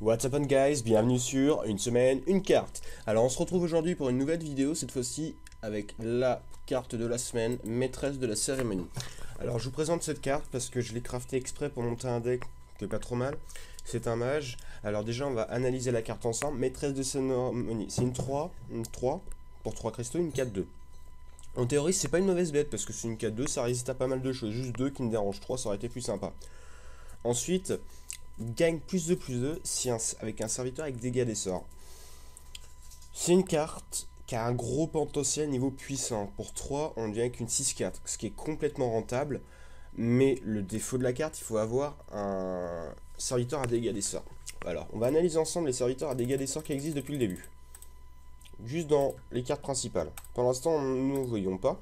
What's up guys, bienvenue sur une semaine, une carte. Alors on se retrouve aujourd'hui pour une nouvelle vidéo, cette fois-ci avec la carte de la semaine, maîtresse de la cérémonie. Alors je vous présente cette carte parce que je l'ai crafté exprès pour monter un deck qui est pas trop mal. C'est un mage. Alors déjà on va analyser la carte ensemble. Maîtresse de cérémonie, c'est une 3 pour 3 cristaux, une 4-2. En théorie c'est pas une mauvaise bête parce que c'est une 4-2, ça résiste à pas mal de choses, juste 2 qui me dérangent, 3 ça aurait été plus sympa. Ensuite, gagne plus de si avec un serviteur avec dégâts des sorts. C'est une carte qui a un gros potentiel niveau puissant. Pour 3, on devient avec une 6-4, ce qui est complètement rentable. Mais le défaut de la carte, il faut avoir un serviteur à dégâts des sorts. Alors, on va analyser ensemble les serviteurs à dégâts des sorts qui existent depuis le début. Juste dans les cartes principales. Pour l'instant, nous ne voyons pas.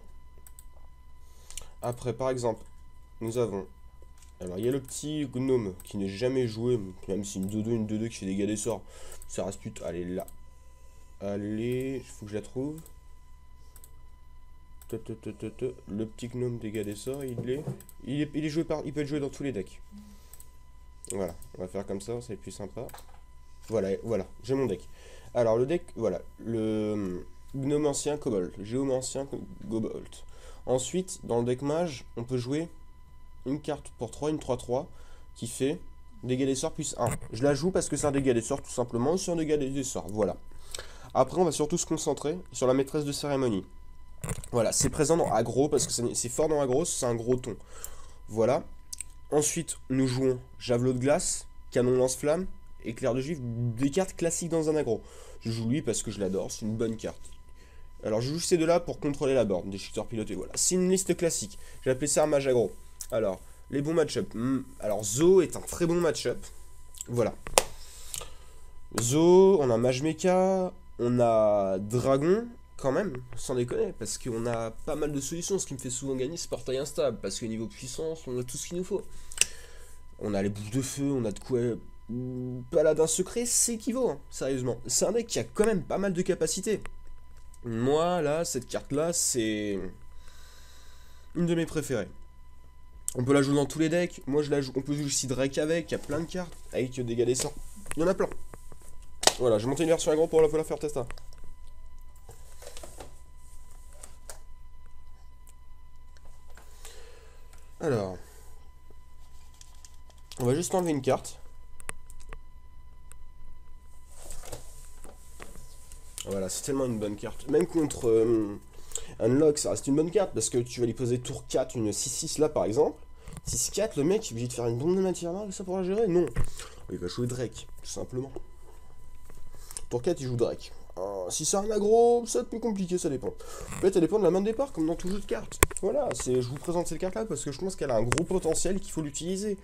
Après, par exemple, nous avons... Alors il y a le petit gnome qui n'est jamais joué, même si une 2-2, une 2-2 qui fait des dégâts des sorts, ça reste plutôt... Allez là. Allez, il faut que je la trouve. Le petit gnome dégâts des sorts, il est joué par... Il peut être joué dans tous les decks. Voilà, on va faire comme ça va être plus sympa. Voilà, j'ai mon deck. Alors le deck, voilà, le gnome ancien kobold, géomancien kobold. Ensuite, dans le deck mage, on peut jouer une carte pour 3, une 3-3, qui fait dégâts des sorts plus 1. Je la joue parce que c'est un dégât des sorts tout simplement, c'est un dégât des sorts, voilà. Après on va surtout se concentrer sur la maîtresse de cérémonie. Voilà, c'est présent dans aggro parce que c'est fort dans aggro, c'est un gros ton. Voilà. Ensuite, nous jouons javelot de glace, canon lance-flamme, éclair de givre, des cartes classiques dans un aggro. Je joue lui parce que je l'adore, c'est une bonne carte. Alors je joue ces deux-là pour contrôler la board, des shifters pilotés, voilà. C'est une liste classique, j'ai appelé ça un mage aggro. Alors, les bons match-up. Alors, Zo est un très bon match-up. Voilà. Zo, on a Mage Mecha, on a Dragon, quand même, sans déconner, parce qu'on a pas mal de solutions. Ce qui me fait souvent gagner, c'est portail instable, parce que niveau puissance, on a tout ce qu'il nous faut. On a les bouffes de feu, on a de quoi... Paladin secret, c'est équivaut, hein, sérieusement. C'est un deck qui a quand même pas mal de capacités. Moi, là, cette carte-là, c'est une de mes préférées. On peut la jouer dans tous les decks. Moi je la joue. On peut jouer aussi Drake avec. Il y a plein de cartes avec des dégâts des sorts. Il y en a plein. Voilà, j'ai monté une version aggro pour la faire tester. Alors, on va juste enlever une carte. Voilà, c'est tellement une bonne carte. Même contre Unlock, ça reste une bonne carte parce que tu vas lui poser tour 4, une 6-6 là par exemple. 6-4, le mec il est obligé de faire une bombe de matière noire, ça pour la gérer? Non. Il va jouer Drake, tout simplement. Tour 4, il joue Drake. Si c'est un aggro, ça va être plus compliqué, ça dépend. En fait, ça dépend de la main de départ, comme dans tout jeu de cartes. Voilà, je vous présente cette carte-là parce que je pense qu'elle a un gros potentiel et qu'il faut l'utiliser.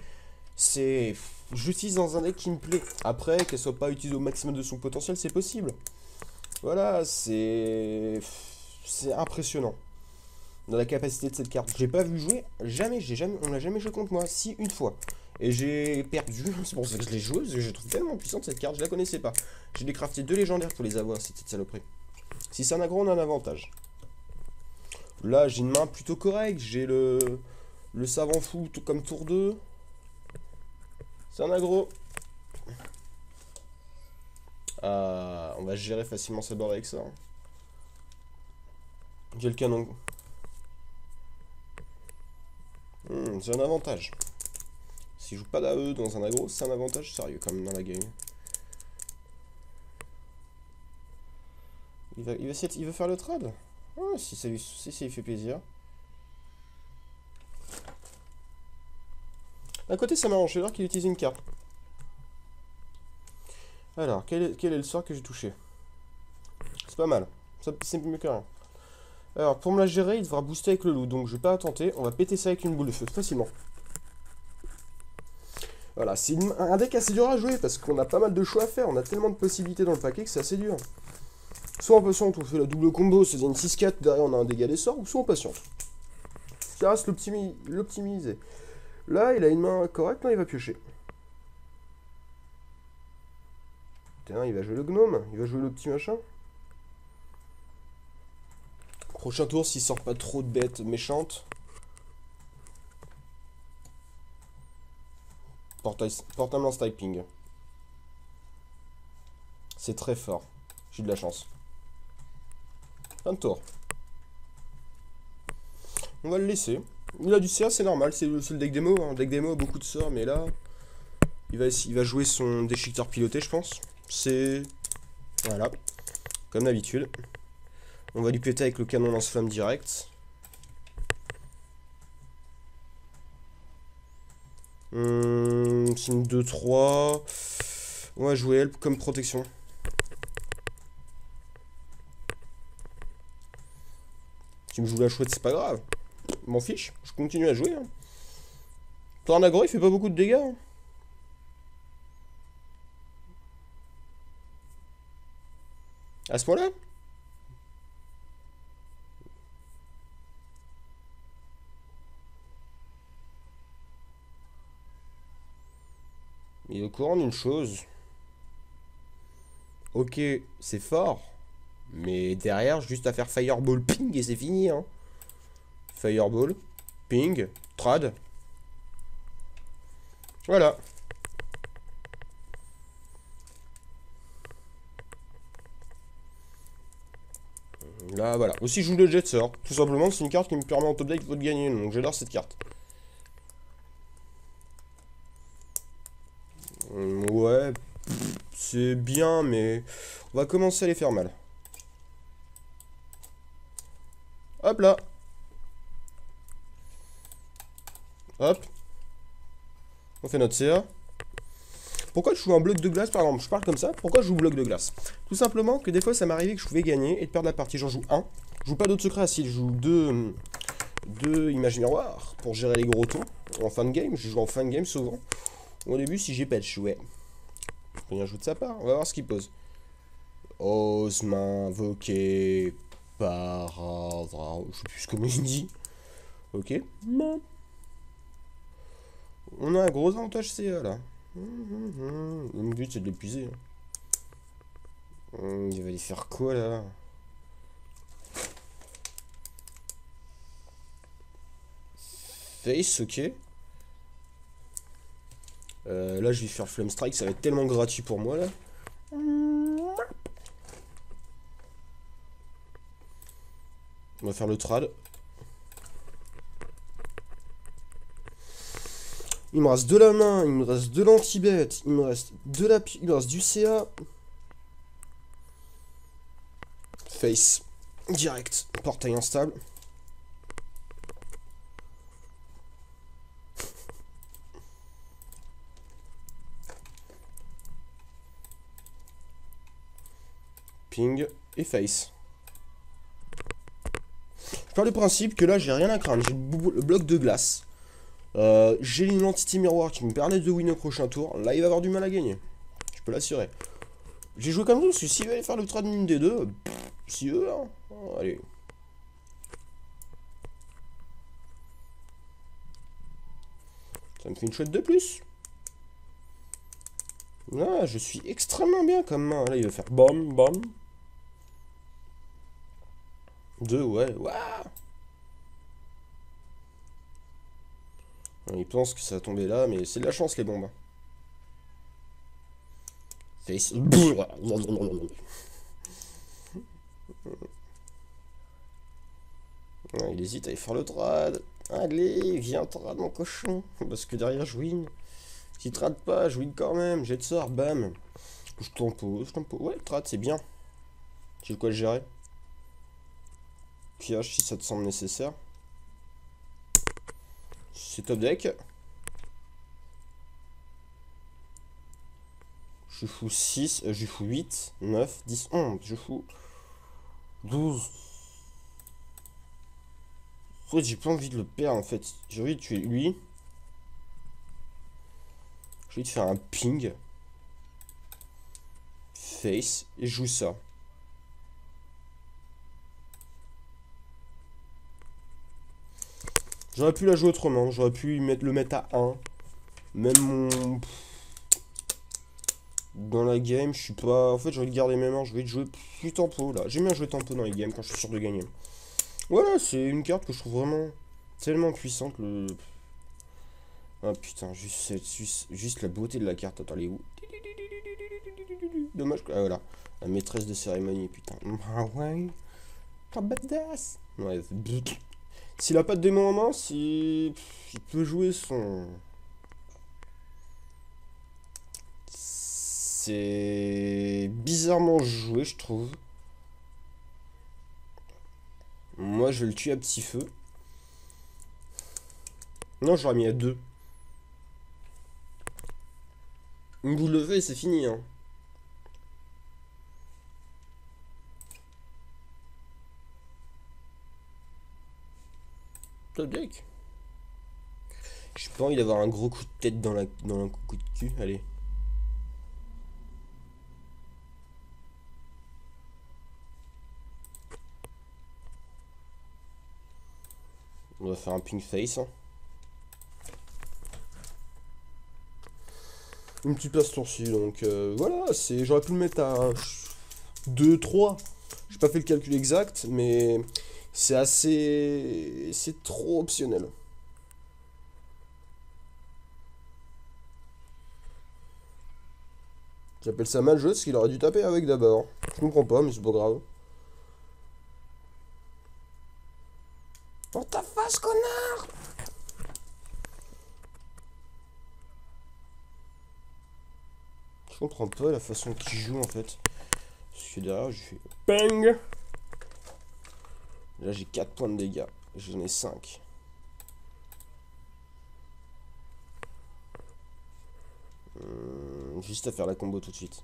Je l'utilise dans un deck qui me plaît. Après, qu'elle soit pas utilisée au maximum de son potentiel, c'est possible. Voilà, c'est impressionnant. Dans la capacité de cette carte. J'ai pas vu jouer, on l'a jamais joué contre moi. Si, une fois. Et j'ai perdu, c'est pour ça que je l'ai joué, parce que je trouve tellement puissante cette carte, je la connaissais pas. J'ai décrafté 2 légendaires pour les avoir, c'était de saloperie. Si c'est un aggro, on a un avantage. Là, j'ai une main plutôt correcte, j'ai le savant fou comme tour 2. C'est un aggro. On va gérer facilement ce board avec ça. Hein. J'ai le canon. C'est un avantage. S'il joue pas d'AE dans un aggro, c'est un avantage sérieux quand même dans la game. Il veut faire le trade. Si ça lui fait plaisir. D'un côté ça m'arrange, je vais voir qu'il utilise une carte. Alors, quel est le sort que j'ai touché? C'est pas mal, c'est mieux que rien. Alors, pour me la gérer, il devra booster avec le loup, donc je vais pas tenter, on va péter ça avec une boule de feu, facilement. Voilà, c'est un deck assez dur à jouer, parce qu'on a pas mal de choix à faire, on a tellement de possibilités dans le paquet que c'est assez dur. Soit on patiente, on fait la double combo, c'est une 6-4, derrière on a un dégât des sorts, ou soit on patiente. Ça reste l'optimiser. Là, il a une main correcte, non, il va piocher. Putain, il va jouer le gnome, il va jouer le petit machin. Prochain tour, s'il sort pas trop de bêtes méchantes. Portable lance typing. C'est très fort. J'ai de la chance. Fin de tour. On va le laisser. Il a du CA, c'est normal. C'est le deck démo. Hein. Deck démo a beaucoup de sorts, mais là, il va jouer son déchiqueteur piloté, je pense. C'est... Voilà. Comme d'habitude. On va lui péter avec le canon lance-flamme direct. Signe 2-3. On va jouer Help comme protection. Tu me joues la chouette, c'est pas grave. M'en fiche, je continue à jouer. Hein. Ton aggro, il fait pas beaucoup de dégâts. Hein. À ce point-là? Il est au courant d'une chose. Ok, c'est fort. Mais derrière, juste à faire Fireball, ping, et c'est fini. Hein. Fireball, ping, trad. Voilà. Là, voilà. Aussi, je joue le Jet Sort. Tout simplement, c'est une carte qui me permet en top deck de gagner. Donc, j'adore cette carte. Ouais, c'est bien, mais on va commencer à les faire mal. Hop là. Hop. On fait notre CA. Pourquoi je joue un bloc de glace, par exemple? Je parle comme ça. Pourquoi je joue bloc de glace? Tout simplement que des fois, ça m'arrivait que je pouvais gagner et de perdre la partie. J'en joue un. Je joue pas d'autres secrets acides. Je joue deux images miroirs pour gérer les gros tours. En fin de game, je joue en fin de game souvent. Au début, si j'ai patch, ouais. Je peux rien jouer de sa part. On va voir ce qu'il pose. Ose m'invoquer par ordre. Je sais plus comment il dit. Ok. Non. On a un gros avantage CA là. Le but c'est de l'épuiser. Il va aller faire quoi là? Face, ok. Là je vais faire Flame Strike, ça va être tellement gratuit pour moi là. On va faire le trad. Il me reste de la main, il me reste de l'anti-bête, il me reste du CA. Face. Direct. Portail instable. Ping et face. Je pars du principe que là j'ai rien à craindre. J'ai le bloc de glace. J'ai une entité miroir qui me permet de win au prochain tour. Là il va avoir du mal à gagner. Je peux l'assurer. J'ai joué comme ça parce que s'il va aller faire le trade d'une des deux, si eux, hein. Oh, allez. Ça me fait une chouette de plus. Là, je suis extrêmement bien comme main. Là, il va faire bam, bam. 2, ouais, waouh. Il pense que ça va tomber là, mais c'est de la chance les bombes. Face. Il hésite à aller faire le trad. Allez, viens trad mon cochon. Parce que derrière je win. Si trad pas, je win quand même. Jet de sort, bam. Je tempo. Ouais, trad c'est bien. J'ai de quoi le gérer. Pioche si ça te semble nécessaire. C'est top deck. Je fous 6, je fous 8, 9, 10, 11. Je fous 12. En fait, j'ai pas envie de le perdre en fait. J'ai envie de tuer lui. J'ai envie de faire un ping. Face. Et je joue ça. J'aurais pu la jouer autrement. J'aurais pu le mettre à 1. Même mon... Dans la game, je suis pas... En fait, j'ai envie de garder mes mains. Je vais jouer plus tempo là. J'aime bien jouer tempo dans les games quand je suis sûr de gagner. Voilà, c'est une carte que je trouve vraiment tellement puissante. Ah putain, juste la beauté de la carte. Attends, elle est où? dommage. Ah voilà, la maîtresse de cérémonie, putain. Ah ouais. Pas badass. Ouais, s'il a pas de démon en main, il peut jouer son... C'est bizarrement joué, je trouve. Moi, je vais le tuer à petit feu. Non, j'aurais mis à 2. Une boule de feu et c'est fini, hein. Top deck. J'ai pas envie d'avoir un gros coup de tête dans un coup de cul. Allez. On va faire un pink face. Hein. Une petite place tourcie. Donc voilà, j'aurais pu le mettre à 2, 3. J'ai pas fait le calcul exact, mais c'est assez... C'est trop optionnel. J'appelle ça mal joué parce qu'il aurait dû taper avec d'abord. Je comprends pas, mais c'est pas grave. Dans ta face, connard! Je comprends pas la façon qu'il joue en fait. Parce que derrière, je fais bang! Là, j'ai 4 points de dégâts. J'en ai 5. Juste à faire la combo tout de suite.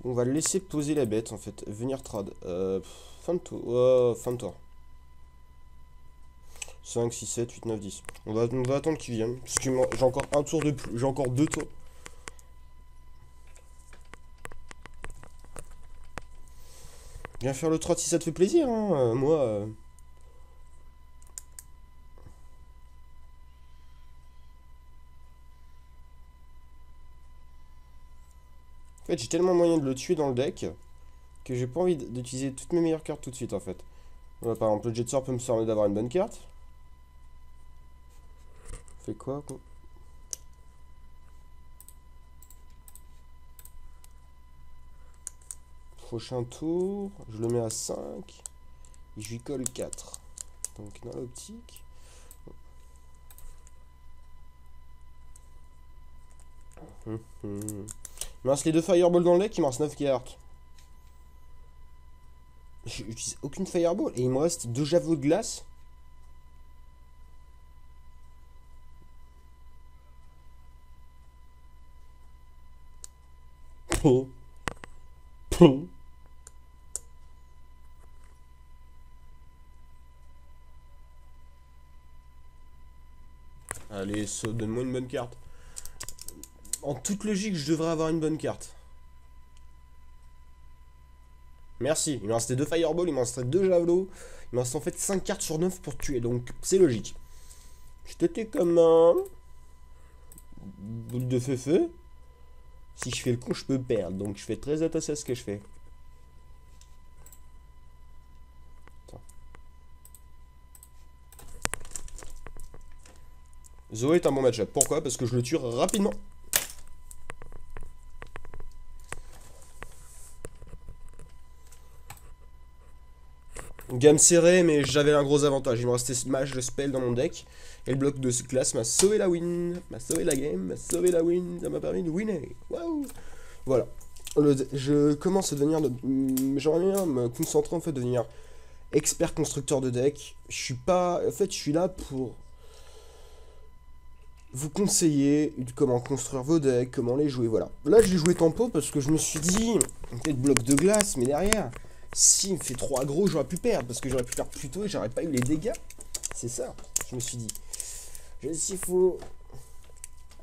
On va le laisser poser la bête en fait. Venir trad. Fin de tour. Fin de tour. 5, 6, 7, 8, 9, 10. On va attendre qu'il vienne. Parce que j'ai encore un tour de plus. J'ai encore 2 tours. Viens faire le trot si ça te fait plaisir. Hein. Moi. En fait, j'ai tellement moyen de le tuer dans le deck que j'ai pas envie d'utiliser toutes mes meilleures cartes tout de suite en fait. Voilà, par exemple, le Jet Sort peut me permettre d'avoir une bonne carte. Fait quoi? Prochain tour, je le mets à 5 et je lui colle 4. Donc dans l'optique. Il me reste les 2 Fireball dans le deck, il me reste 9 cartes. J'utilise aucune Fireball et il me reste 2 javelots de glace. Allez, donne-moi une bonne carte. En toute logique, je devrais avoir une bonne carte. Merci. Il me restait 2 Fireball, il me restait 2 Javelots. Il me reste en fait 5 cartes sur 9 pour tuer, donc c'est logique. Je t'étais comme un... boule de feu. Si je fais le con, je peux perdre, donc je fais très attention à ce que je fais. Attends. Zoé est un bon match-up. Pourquoi? Parce que je le tue rapidement. Gamme serrée, mais j'avais un gros avantage. Il me restait Smash de spell dans mon deck. Et le bloc de classe m'a sauvé la win. M'a sauvé la game. M'a sauvé la win. Ça m'a permis de winner. Waouh! Voilà. Je commence à devenir... J'aimerais bien me concentrer en fait, devenir expert constructeur de deck. Je suis pas... En fait, je suis là pour vous conseiller comment construire vos decks, comment les jouer, voilà. Là, j'ai joué tempo parce que je me suis dit... Peut-être bloc de glace, mais derrière... S'il me fait trop aggro, j'aurais pu perdre. Parce que j'aurais pu perdre plus tôt et j'aurais pas eu les dégâts. C'est ça, je me suis dit. S'il faut...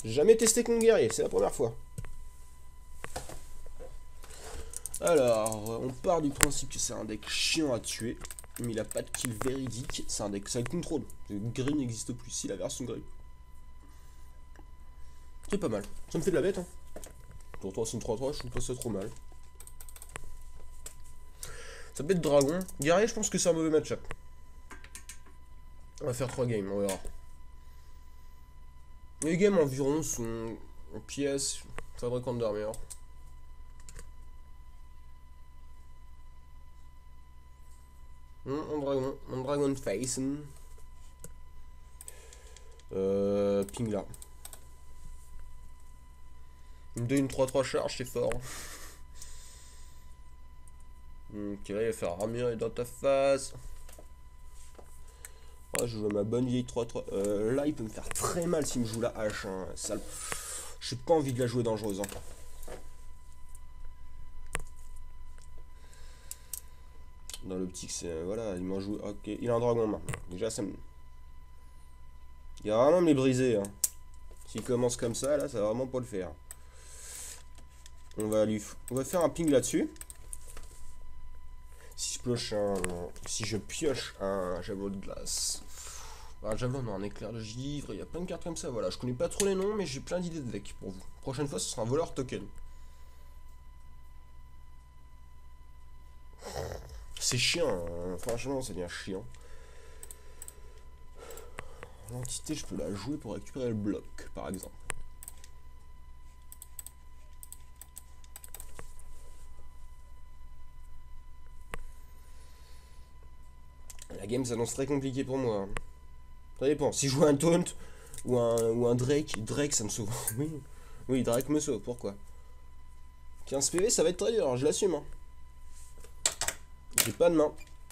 Jamais testé contre guerrier, c'est la première fois. Alors, on part du principe que c'est un deck chiant à tuer. Mais il a pas de kill véridique. C'est un deck side control. Le gris n'existe plus, si la version gris. C'est pas mal. Ça me fait de la bête, hein. Pour toi, c'est une 3-3, je trouve pas ça trop mal. Ça peut être dragon. Guerrier, je pense que c'est un mauvais match-up. On va faire 3 games, on verra. Les games environ sont en pièces. Fabricant d'armure. Mon dragon face. Ping là. Une 2, une 3-3 charge, c'est fort. Ok, là il va faire armure dans ta face. Ah, je joue ma bonne vieille 3-3. Là, il peut me faire très mal s'il me joue la hache. Hein. J'ai pas envie de la jouer dangereuse. Hein. Dans l'optique, c'est. Voilà, il m'en joue. Ok, il a un dragon maintenant. Déjà, ça me. Il va vraiment me les briser. Hein. S'il commence comme ça, là, ça va vraiment pas le faire. On va faire un ping là-dessus. Si je pioche un javelot de glace. Un javelot, non, un éclair de givre. Il y a plein de cartes comme ça. Voilà, je connais pas trop les noms, mais j'ai plein d'idées de deck pour vous. Prochaine fois, ce sera un voleur token. C'est chiant, hein. Franchement, ça devient chiant. L'entité, je peux la jouer pour récupérer le bloc, par exemple. La game s'annonce très compliquée pour moi. Hein. Ça dépend. Si je joue un taunt ou un Drake, Drake ça me sauve. Oui, oui, Drake me sauve. Pourquoi? 15 PV, ça va être très dur, alors je l'assume. Hein. J'ai pas de main.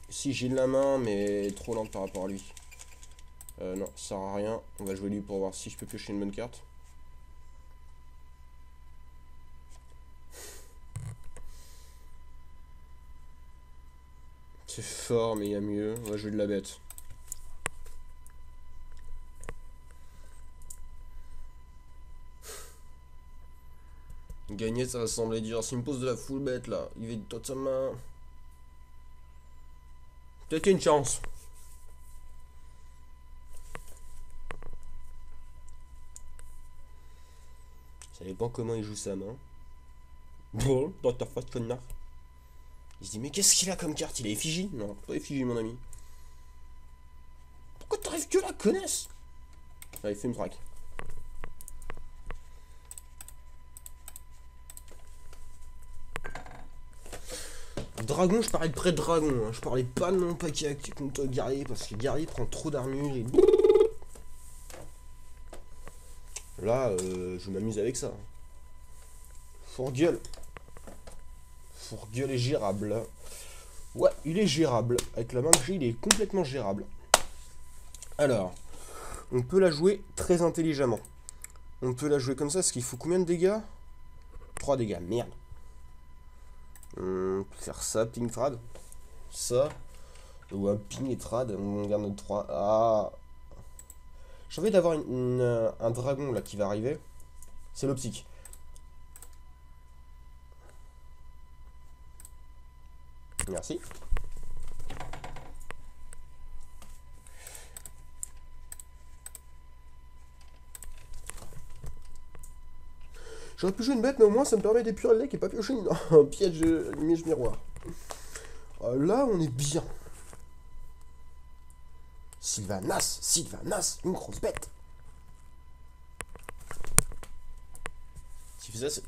Si j'ai de la main, mais trop lente par rapport à lui. Non, ça sert à rien. On va jouer lui pour voir si je peux piocher une bonne carte. C'est fort, mais il y a mieux. On va jouer de la bête. Gagner, ça va sembler dur. S'il me pose de la full bête là, il va de sa main. Peut-être une chance. Ça dépend comment il joue sa main. Bon, dans ta face, connard. Il se dit, mais qu'est-ce qu'il a comme carte? Il a effigie? Non, pas effigie, mon ami. Pourquoi t'arrives que la connaisse? Allez, fais une track. Dragon, je parlais de près de dragon. Hein. Je parlais pas de mon paquet contre guerrier parce que guerrier prend trop d'armure. Et... Là, je m'amuse avec ça. Fourgueule. Fourgueule est gérable. Ouais, il est gérable. Avec la main que j'ai, il est complètement gérable. Alors, on peut la jouer très intelligemment. On peut la jouer comme ça, parce qu'il faut combien de dégâts? 3 dégâts, merde. On peut faire ça, ping trad. Ça. Ou un ping et trad, on garde notre 3. Ah. J'ai envie d'avoir un dragon là qui va arriver. C'est l'optique. Merci. J'aurais pu jouer une bête, mais au moins ça me permet d'épurer le deck et pas piocher un piège image miroir. Là, on est bien. Sylvanas, une grosse bête. S'il fait ça, c'est...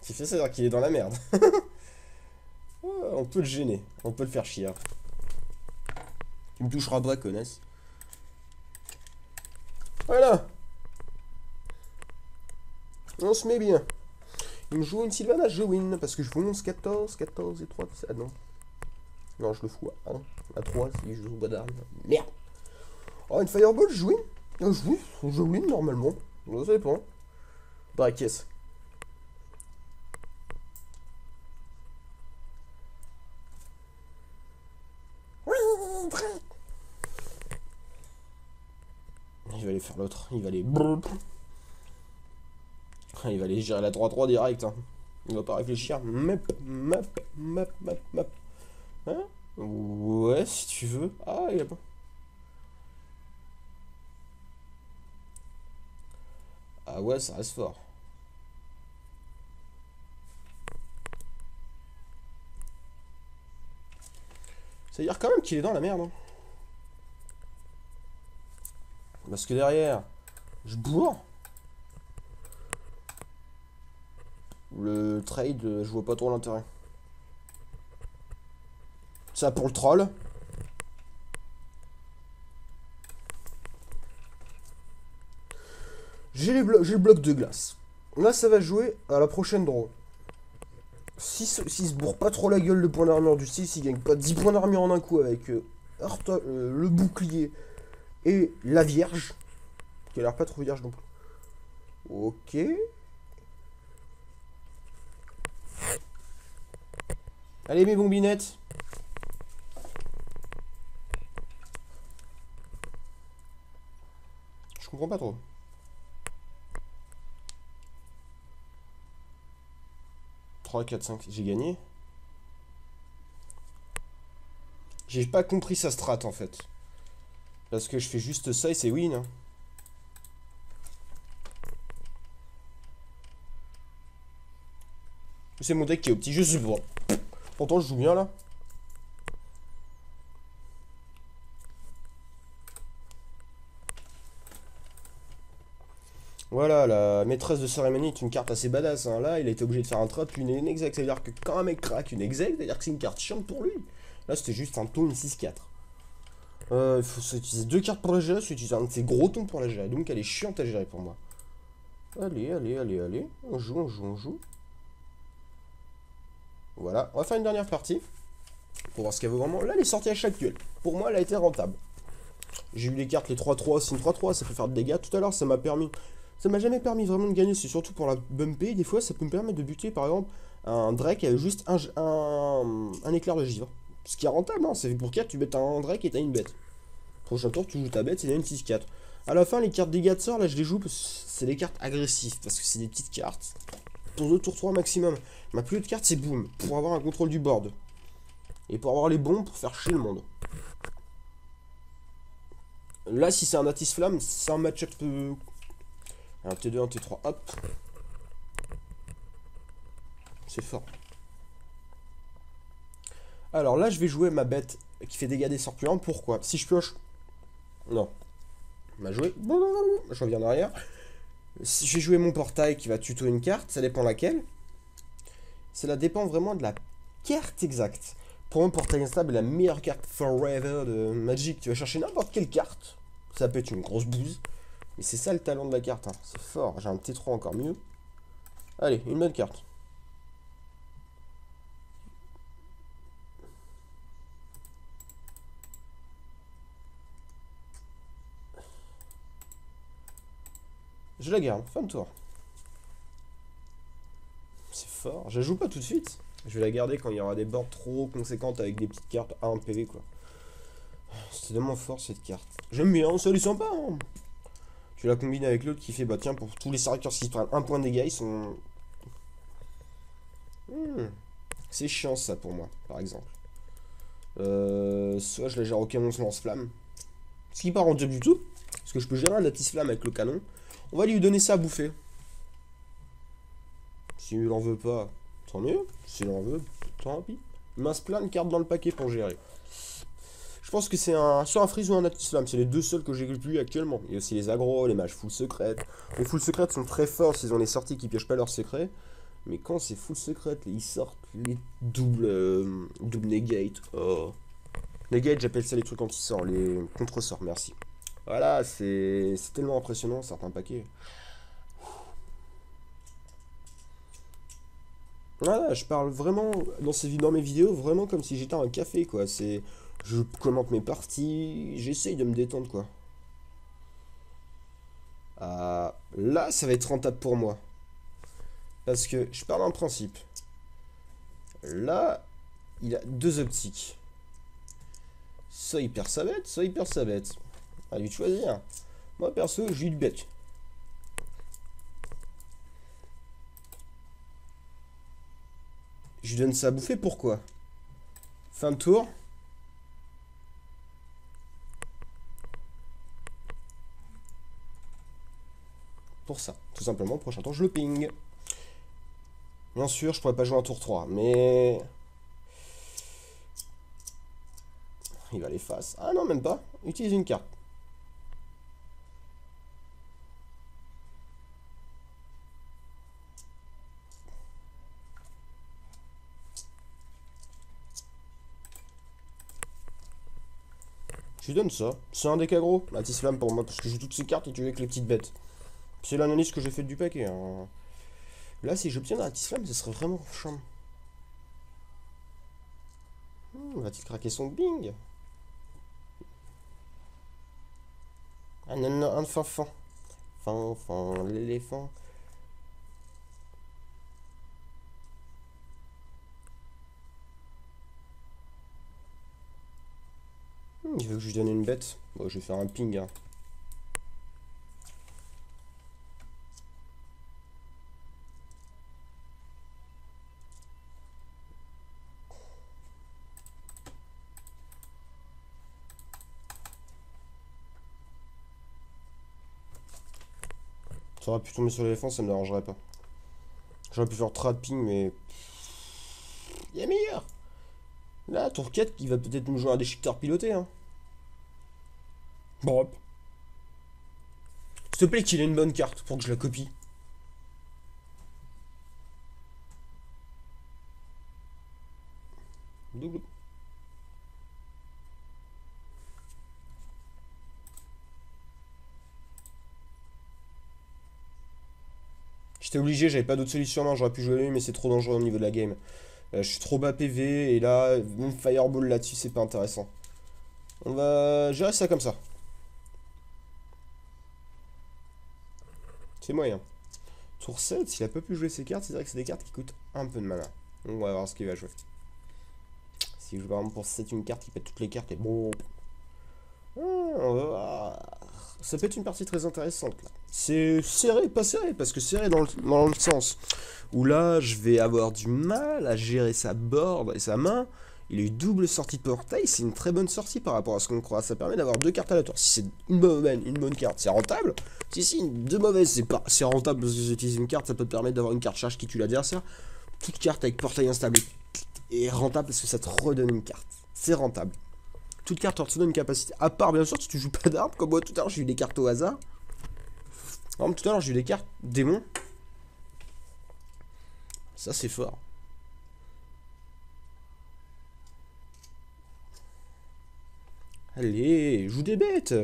S'il fait ça, c'est-à-dire qu'il est dans la merde. On peut le gêner, on peut le faire chier. Il me touchera pas, connasse. Voilà. On se met bien. Il me joue une Sylvanas, je win. Parce que je fais 11, 14 et 3. Ah non. Non, je le fous à 1. À 3 si je joue pas d'armes. Merde. Oh, une Fireball, je win. Je win normalement. Ça dépend. Par caisse. Il va aller faire l'autre. Il va aller... Il va aller gérer la 3-3 direct. Hein. Il va pas réfléchir. Map. Hein? Ouais, si tu veux. Ah, il a pas... Ah ouais, ça reste fort. Ça veut dire quand même qu'il est dans la merde. Hein. Parce que derrière, je bourre. Le trade, je vois pas trop l'intérêt. Ça pour le troll. J'ai le bloc de glace. Là, ça va jouer à la prochaine draw. S'il se bourre pas trop la gueule de points d'armure du style, s'il gagne pas 10 points d'armure en un coup avec le bouclier et la vierge, qui a l'air pas trop vierge non plus. Ok. Allez mes bombinettes. Je comprends pas trop. Trois, 4, 5, j'ai gagné. J'ai pas compris sa strat en fait. Parce que je fais juste ça et c'est win. Hein. C'est mon deck qui est au petit, je sais pas. Pourtant je joue bien là. Voilà, la maîtresse de cérémonie est une carte assez badass. Hein. Là, il a été obligé de faire un trap, une exec. C'est-à-dire que quand un mec craque une exec, c'est-à-dire que c'est une carte chiante pour lui. Là, c'était juste un taunt 6-4. Il faut utiliser deux cartes pour la gérer, il faut utiliser un de ces gros tons pour la gérer. Donc, elle est chiante à gérer pour moi. Allez, allez, allez, allez. On joue, on joue, on joue. Voilà, on va faire une dernière partie. Pour voir ce qu'elle vaut vraiment. Là, elle est sortie à chaque duel. Pour moi, elle a été rentable. J'ai eu les cartes, les 3-3, signe 3-3, ça peut faire de dégâts. Tout à l'heure, ça m'a permis. Ça m'a jamais permis vraiment de gagner, c'est surtout pour la bumper. Des fois, ça peut me permettre de buter, par exemple, un Drake avec juste un éclair de givre. Ce qui est rentable, hein. C'est pour 4, tu bêtes un Drake et t'as une bête. Prochain tour, tu joues ta bête, c'est une 6-4. À la fin, les cartes dégâts de sort, là, je les joue parce que c'est des cartes agressives, parce que c'est des petites cartes. Tour 2, tour 3 maximum. Ma plus haute carte, c'est boom, pour avoir un contrôle du board. Et pour avoir les bons, pour faire chier le monde. Là, si c'est un Atis Flamme, c'est un match-up. Un T2, un T3, hop. C'est fort. Alors là, je vais jouer ma bête qui fait dégâts des sorts plus 1. Pourquoi? Si je pioche. Non. Ma joué. Je reviens en arrière. Si je vais jouer mon portail qui va tuto une carte, ça dépend laquelle. Cela dépend vraiment de la carte exacte. Pour un portail instable, la meilleure carte forever de Magic, tu vas chercher n'importe quelle carte. Ça peut être une grosse bouse. Mais c'est ça le talent de la carte. Hein. C'est fort. J'ai un T3 encore mieux. Allez, une bonne carte. Je la garde. Fin de tour. C'est fort. Je la joue pas tout de suite. Je vais la garder quand il y aura des boards trop conséquentes avec des petites cartes à 1 PV quoi. C'est tellement fort cette carte. J'aime bien, ça lui sympa. Hein. Tu la combines avec l'autre qui fait bah tiens pour tous les serviteurs qui prennent un point de dégâts ils sont. C'est chiant ça pour moi par exemple. Soit je la gère au canon lance-flamme. Ce qui n'est pas rentable du tout. Parce que je peux gérer un Atis Flamme avec le canon. On va lui donner ça à bouffer. S'il en veut pas, tant mieux. S'il en veut, tant pis. Il me reste plein de cartes dans le paquet pour gérer. Je pense que c'est soit un freeze ou un Atis Flamme. C'est les deux seuls que j'ai plus actuellement. Il y a aussi les agros, les mages full secrètes. Les full secrètes sont très forts s'ils ont les sorties qui piochent pas leurs secrets. Mais quand c'est full secrète, ils sortent les double negate. Oh. Negate, j'appelle ça les trucs anti-sorts, les contre-sorts, merci. Voilà, c'est tellement impressionnant certains paquets. Voilà, je parle vraiment dans mes vidéos vraiment comme si j'étais un café quoi. Je commente mes parties, j'essaye de me détendre quoi. Là, ça va être rentable pour moi. Parce que je parle d'un principe. Là, il a deux optiques. Soit il perd sa bête, soit il perd sa bête. À lui de choisir. Moi perso, j'ai eu le bec. Je lui donne ça à bouffer, pourquoi? Fin de tour. Pour ça, tout simplement, prochain tour, je le ping. Bien sûr, je pourrais pas jouer un tour 3, mais... Il va les face. Ah non, même pas. Utilise une carte. Je lui donne ça. C'est un deck aggro, Atislam pour moi, parce que j'ai toutes ces cartes et tu veux avec les petites bêtes. C'est l'analyse que j'ai faite du paquet. Hein. Là, si j'obtiens un Atislam, ce serait vraiment chiant. Va-t-il craquer son bing? Ah non, non, un fanfan. Fanfan, l'éléphant. Il veut que je lui donne une bête. Bon, je vais faire un ping. Hein. Ça aurait pu tomber sur l'éléphant, ça me dérangerait pas. J'aurais pu faire trad ping, mais. Il y a meilleur! Là, tour 4 qui va peut-être nous jouer un déchiqueteur piloté. Hein. Bon, hop. S'il te plaît, qu'il ait une bonne carte pour que je la copie. Double. J'étais obligé, j'avais pas d'autre solution, non, j'aurais pu jouer lui, mais c'est trop dangereux au niveau de la game. Je suis trop bas PV, et là, même Fireball là-dessus, c'est pas intéressant. On va gérer ça comme ça. C'est moyen. Tour 7, s'il a pas pu jouer ses cartes, c'est vrai que c'est des cartes qui coûtent un peu de mana. Donc on va voir ce qu'il va jouer. Si je joue par exemple pour 7 une carte qui pète toutes les cartes et bon. On va voir. Ça peut être une partie très intéressante là. C'est serré, pas serré, parce que serré dans le sens où là je vais avoir du mal à gérer sa board et sa main. Il a eu double sortie de portail, c'est une très bonne sortie par rapport à ce qu'on croit. Ça permet d'avoir deux cartes à la tour. Si c'est une bonne carte, c'est rentable. Si, deux mauvaises, c'est rentable parce que j'utilise une carte, ça peut te permettre d'avoir une carte charge qui tue l'adversaire. Toute carte avec portail instable est rentable parce que ça te redonne une carte. C'est rentable. Toute carte te donne une capacité. À part, bien sûr, si tu joues pas d'armes, comme moi tout à l'heure, j'ai eu des cartes au hasard. Par exemple, tout à l'heure, j'ai eu des cartes démons. Ça, c'est fort. Allez, joue des bêtes.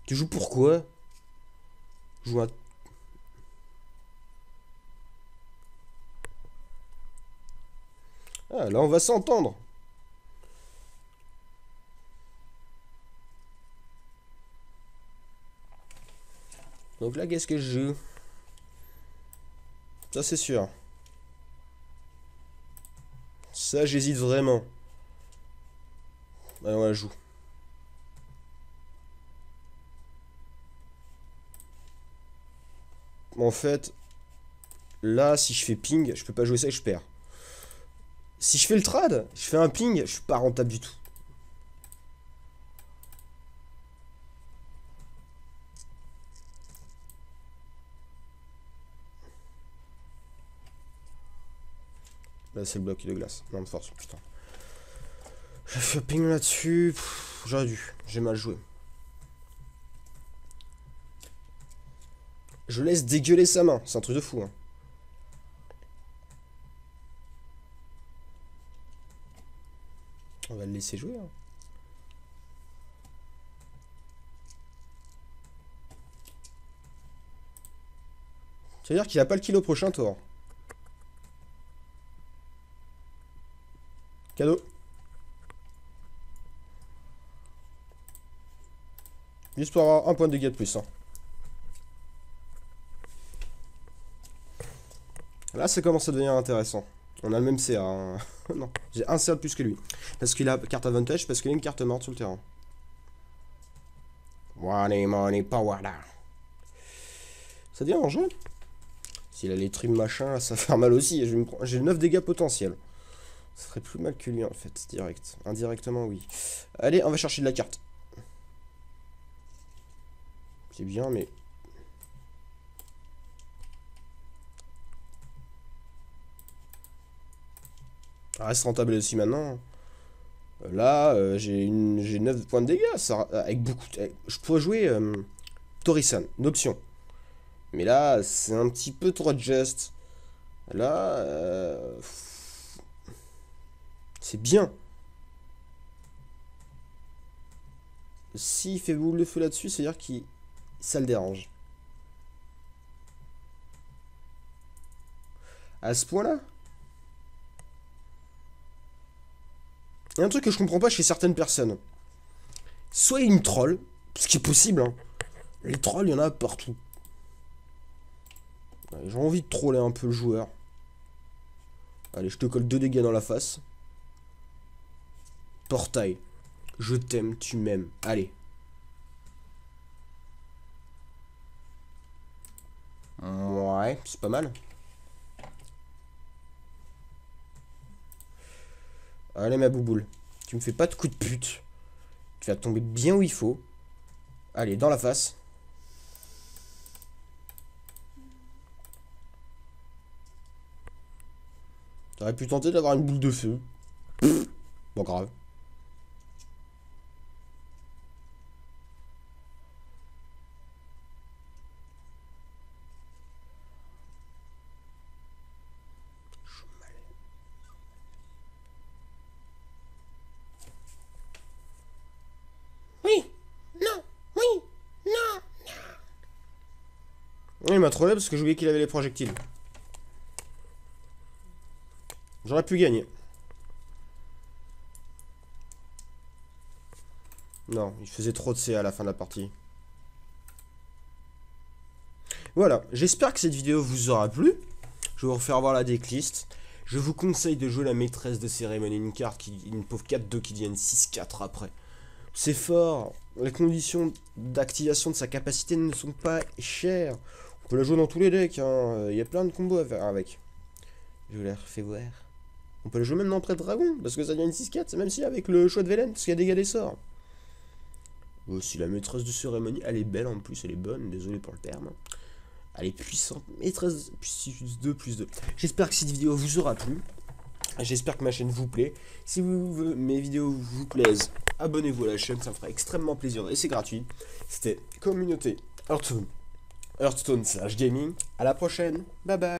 Tu joues pourquoi? Joue un... Ah, là, on va s'entendre. Donc là, qu'est-ce que je joue? Ça, c'est sûr. Ça, j'hésite vraiment. Allez, on la joue. En fait, là, si je fais ping, je peux pas jouer ça et je perds. Si je fais le trad, je fais un ping, je suis pas rentable du tout. Là, c'est le bloc de glace. Non, de force, putain. J'ai fait ping là-dessus. J'aurais dû. J'ai mal joué. Je laisse dégueuler sa main. C'est un truc de fou. Hein. On va le laisser jouer. Hein. C'est-à-dire qu'il a pas le kill au prochain tour. Cadeau. Juste pour avoir un point de dégâts de plus. Hein. Là, ça commence à devenir intéressant. On a le même CA. Hein. Non, j'ai un CA de plus que lui. Parce qu'il a carte avantage, parce qu'il a une carte morte sur le terrain. Money, power là. Ça devient dangereux. S'il a les trims machin, ça va faire mal aussi. J'ai 9 dégâts potentiels. Ça ferait plus mal que lui en fait, direct. Indirectement, oui. Allez, on va chercher de la carte. C'est bien, mais... Ça reste rentable aussi maintenant. Là, j'ai 9 points de dégâts. Ça, avec beaucoup... je pourrais jouer Torisan, une option. Mais là, c'est un petit peu trop just. Là... c'est bien. s'il fait boule de feu là-dessus, c'est-à-dire qu'il ça le dérange. À ce point-là. Il y a un truc que je comprends pas chez certaines personnes. Soit ils me trollent, ce qui est possible, hein. Les trolls, il y en a partout. J'ai envie de troller un peu le joueur. Allez, je te colle 2 dégâts dans la face. Portail. Je t'aime, tu m'aimes. Allez. Ouais, c'est pas mal. Allez, ma bouboule. Tu me fais pas de coup de pute. Tu vas tomber bien où il faut. Allez, dans la face. T'aurais pu tenter d'avoir une boule de feu. Bon, grave. Oui, non, oui, non. Il m'a trollé parce que j'ai oublié qu'il avait les projectiles. J'aurais pu gagner. Non, il faisait trop de CA à la fin de la partie. Voilà, j'espère que cette vidéo vous aura plu. Je vais vous refaire voir la decklist. Je vous conseille de jouer la maîtresse de cérémonie, une carte, une pauvre 4-2 qui devient une 6-4 après. C'est fort. Les conditions d'activation de sa capacité ne sont pas chères. On peut la jouer dans tous les decks, hein. Il y a plein de combos à faire avec. Je vous la refais voir. On peut la jouer même dans Prêtre Dragon, parce que ça devient une 6-4, même si avec le choix de Velen, parce qu'il y a des dégâts des sorts. Aussi, la maîtresse de cérémonie, elle est belle en plus, elle est bonne, désolé pour le terme. Elle est puissante, maîtresse plus 2, plus 2. J'espère que cette vidéo vous aura plu. J'espère que ma chaîne vous plaît. Si mes vidéos vous plaisent, abonnez-vous à la chaîne, ça me fera extrêmement plaisir et c'est gratuit. C'était Communauté Hearthstone /gaming. À la prochaine, bye bye.